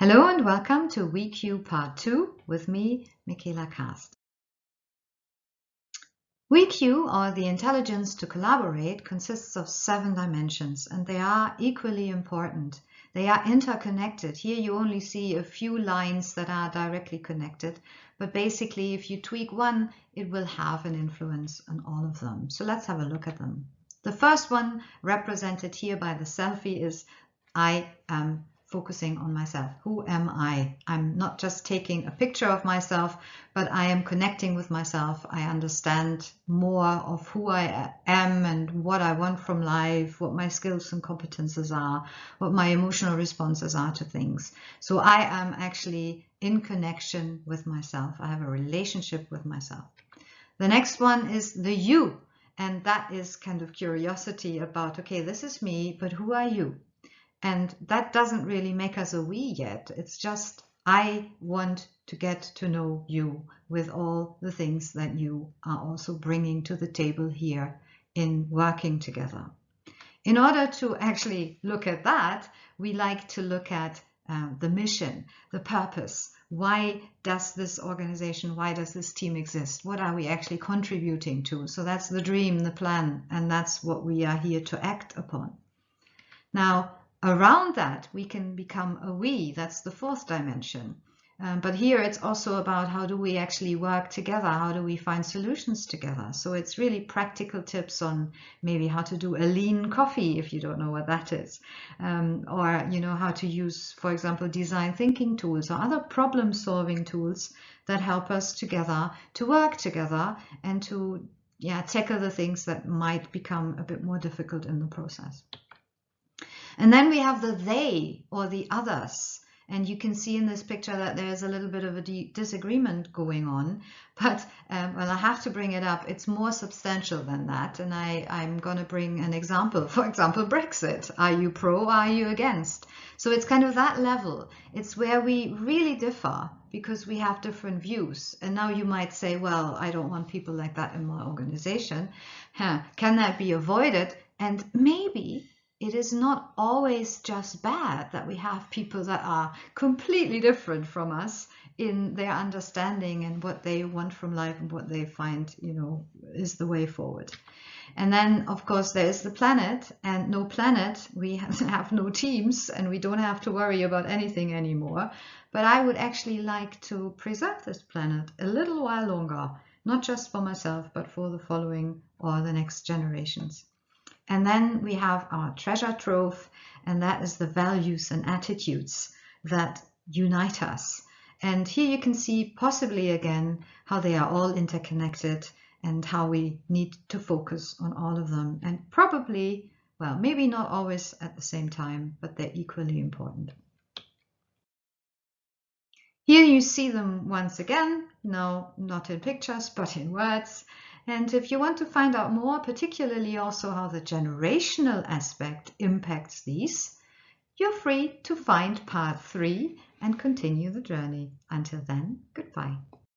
Hello and welcome to WeQ Part 2 with me, Michaela Kast. WeQ, or the intelligence to collaborate, consists of 7 dimensions, and they are equally important. They are interconnected. Here you only see a few lines that are directly connected, but basically if you tweak one, it will have an influence on all of them. So let's have a look at them. The first one, represented here by the selfie, is I am focusing on myself. Who am I? I'm not just taking a picture of myself, but I am connecting with myself. I understand more of who I am and what I want from life, what my skills and competences are, what my emotional responses are to things. So I am actually in connection with myself. I have a relationship with myself. The next one is the you, and that is kind of curiosity about, okay, this is me, but who are you? And that doesn't really make us a we yet. It's just, I want to get to know you with all the things that you are also bringing to the table here in working together. In order to actually look at that, we like to look at the mission, the purpose. Why does this organization, why does this team exist? What are we actually contributing to? So that's the dream, the plan, and that's what we are here to act upon. Now, around that, we can become a we. That's the 4th dimension. But here it's also about how do we actually work together? How do we find solutions together? So it's really practical tips on maybe how to do a lean coffee if you don't know what that is. Or, how to use, for example, design thinking tools or other problem solving tools that help us together to work together and to tackle the things that might become a bit more difficult in the process. And then we have the they or the others. And you can see in this picture that there's a little bit of a disagreement going on. But, well, I have to bring it up. It's more substantial than that. And I'm going to bring an example. For example, Brexit. Are you pro or are you against? So it's kind of that level. It's where we really differ because we have different views. And now you might say, well, I don't want people like that in my organization. Can that be avoided? And maybe it is not always just bad that we have people that are completely different from us in their understanding and what they want from life and what they find, is the way forward. And then, of course, there is the planet, and no planet, we have no teams, and we don't have to worry about anything anymore. But I would actually like to preserve this planet a little while longer, not just for myself, but for the following or the next generations. And then we have our treasure trove, and that is the values and attitudes that unite us. And here you can see possibly again how they are all interconnected and how we need to focus on all of them. And probably, well, maybe not always at the same time, but they're equally important. Here you see them once again, no, not in pictures, but in words. And if you want to find out more, particularly also how the generational aspect impacts these, you're free to find part 3 and continue the journey. Until then, goodbye.